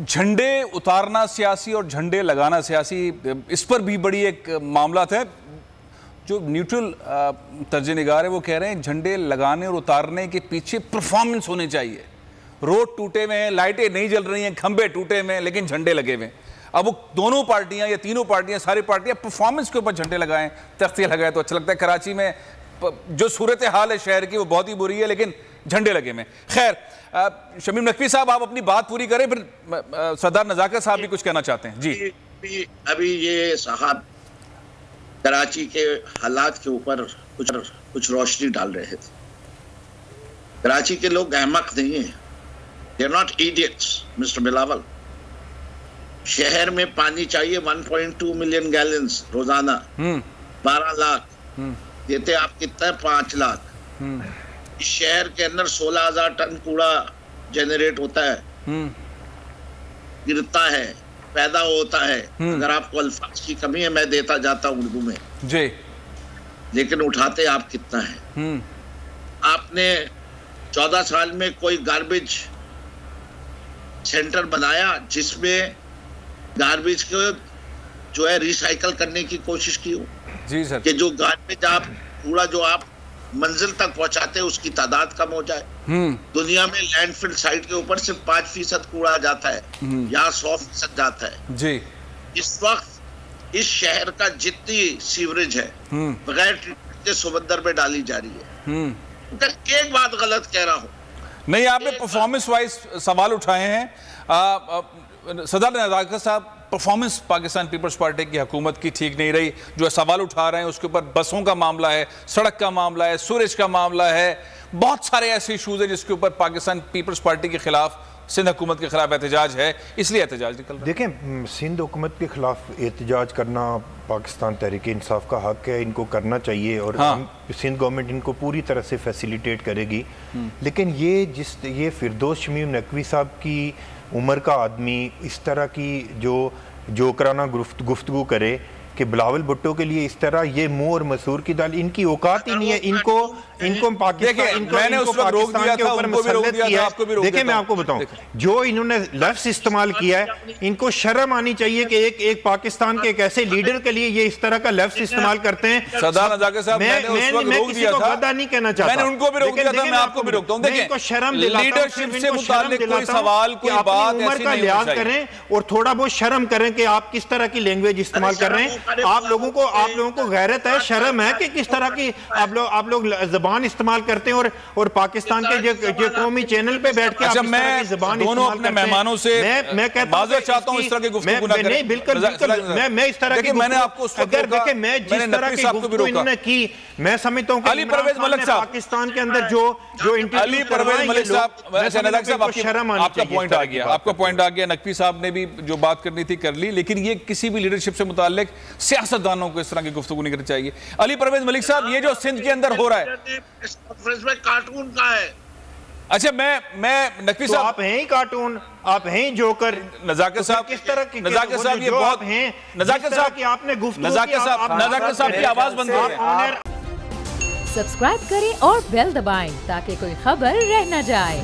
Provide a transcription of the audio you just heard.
جھنڈے اتارنا سیاسی اور جھنڈے لگانا سیاسی، اس پر بھی بڑی ایک معاملات ہے۔ جو نیوٹرل طرز نگار ہے وہ کہہ رہے ہیں جھنڈے لگانے اور اتارنے کے پیچھے پرفارمنس ہونے چاہیے۔ روڈ ٹوٹے ہوئے ہیں، لائٹیں نہیں جل رہی ہیں، کھمبے ٹوٹے ہوئے ہیں، لیکن جھنڈے لگے ہوئے ہیں۔ اب وہ دونوں پارٹیاں یا تینوں پارٹیاں، ساری پارٹیاں پرفارمنس کے اوپر جھنڈے لگائیں، تختیاں لگائیں تو اچھا لگتا ہے۔ کراچی میں جو صورتحال ہے شہر کی وہ بہت ہی بری ہے، لیکن جھنڈے لگے ہوئے ہیں۔ خیر، شمیم نقوی صاحب آپ اپنی بات پوری کریں، پھر سردار نزاکت صاحب بھی کچھ کہنا چاہتے ہیں۔ جی ابھی یہ صاحب کراچی کے حالات کے اوپر کچھ روشنی ڈال رہے تھے۔ کراچی کے لوگ احمق نہیں ہیں، they are not idiots mister Bilawal. شہر میں پانی چاہیے 1.2 ملین گیلنز روزانہ، 12 لاکھ دیتے آپ کتنا ہے؟ 5 لاکھ۔ اس شہر کے اندر 16,000 ٹن کوڑا جنریٹ ہوتا ہے، گرتا ہے، پیدا ہوتا ہے۔ اگر آپ کو الفاظ کی کمی ہے میں دیتا جاتا ہوں اردو میں جی، لیکن اٹھاتے آپ کتنا ہے؟ آپ نے 14 سال میں کوئی گاربیج سینٹر بنایا جس میں گاربیج کو جو ہے ریسائیکل کرنے کی کوشش کی ہو؟ جی سر، کہ جو گاربیج آپ کوڑا جو آپ منزل تک پہنچاتے ہیں اس کی تعداد کم ہو جائے۔ دنیا میں لینڈ فل سائٹ کے اوپر صرف 5% کوڑا جاتا ہے، یہاں 100% جاتا ہے۔ جی، اس وقت اس شہر کا جتنی سیوریج ہے بغیر ٹریٹمنٹ کے سمندر میں ڈالی جا رہی ہے۔ ایک بات غلط کہہ رہا ہوں نہیں، آپ نے پرفارمنس وائز سوال اٹھائے ہیں۔ صدر نزاکت صاحب، پرفارمنس پاکستان پیپلز پارٹی کی حکومت کی ٹھیک نہیں رہی، جو سوال اٹھا رہے ہیں اس کے اوپر بسوں کا معاملہ ہے، سڑک کا معاملہ ہے، سورج کا معاملہ ہے، بہت سارے ایسے ایشوز ہیں جس کے اوپر پاکستان پیپلز پارٹی کے خلاف، سندھ حکومت کے خلاف احتجاج ہے، اس لیے احتجاج نکل رہا ہے۔ دیکھیں، سندھ حکومت کے خلاف احتجاج کرنا پاکستان تحریک انصاف کا حق ہے، ان کو کرنا چاہیے، اور سندھ گورنمنٹ ان کو پوری طرح سے فیسیلیٹیٹ کرے گی۔ لیکن یہ فردوس شمیم نقوی صاحب کی عمر کا آدمی اس طرح کی جو کرانہ گفتگو کرے کہ بلاول بھٹو کے لیے اس طرح، یہ منہ اور مسور کی دال، ان کی اوقات ہی نہیں ہے۔ ان کو پاکستان کے اوپر مسلط کیا ہے۔ دیکھیں، میں آپ کو بتاؤں، جو انہوں نے لفظ استعمال کیا ہے، ان کو شرم آنی چاہیے کہ ایک پاکستان کے ایک ایسے لیڈر کے لیے یہ اس طرح کا لفظ استعمال کرتے ہیں۔ سردار نزاکت صاحب، میں کسی کو غدار نہیں کہنا چاہتا، میں نے ان کو بھی روک دیا تھا، میں آپ کو بھی روکتا ہوں۔ دیکھیں، لیڈرشپ سے متعلق کوئی سوال، کوئی بات ایسی نہیں ہونی چاہیے۔ لحاظ کریں اور تھوڑا بہت شرم کریں کہ آپ کس طرح کی لینگویج استعمال کر رہے ہیں۔ آپ لوگوں کو غیرت ہے، شرم ہے کہ کس طرح کی آپ لوگ زبان استعمال کرتے ہیں، اور پاکستان کے جو قومی چینل پہ بیٹھ کے آپ اس طرح کی زبان استعمال کرتے ہیں۔ دونوں اپنے مہمانوں سے معذرت چاہتا ہوں، اس طرح کی گفتگو نہ کریں۔ نہیں، بالکل میں اس طرح کی گفتگو، میں جس طرح کی گفتگو انہوں نے کی، میں سمجھتا ہوں کہ علی پرویز ملک صاحب، پاکستان کے اندر جو علی پرویز ملک صاحب، آپ کا پوائنٹ آ گیا، آپ کا پوائنٹ آ گیا۔ نقوی صاحب نے بھی جو بات کرنی تھی کر لی، لیکن یہ کسی بھی لیڈرشپ سے متعلق سیاستدانوں کو اس طرح کی گفتگو نہیں کرنی چاہیے۔ علی پرویز ملک صاحب، یہ جو سندھ کے اندر ہو رہا ہے، اس کانفرنس میں کارٹون کا ہے۔ اچھا، میں نقوی صاحب، آپ ہیں ہی کارٹون، آپ ہیں جوکر۔ نزاکت صاحب، کس طرح کی نزاکت صاحب یہ بہت ہیں، نزاکت صاحب کی آپ نے گفتگو، نزاکت صاحب کی آواز بند کریں۔ سبسکرائب کریں اور بیل دبائیں تاکہ کوئی خبر رہ نہ جائے۔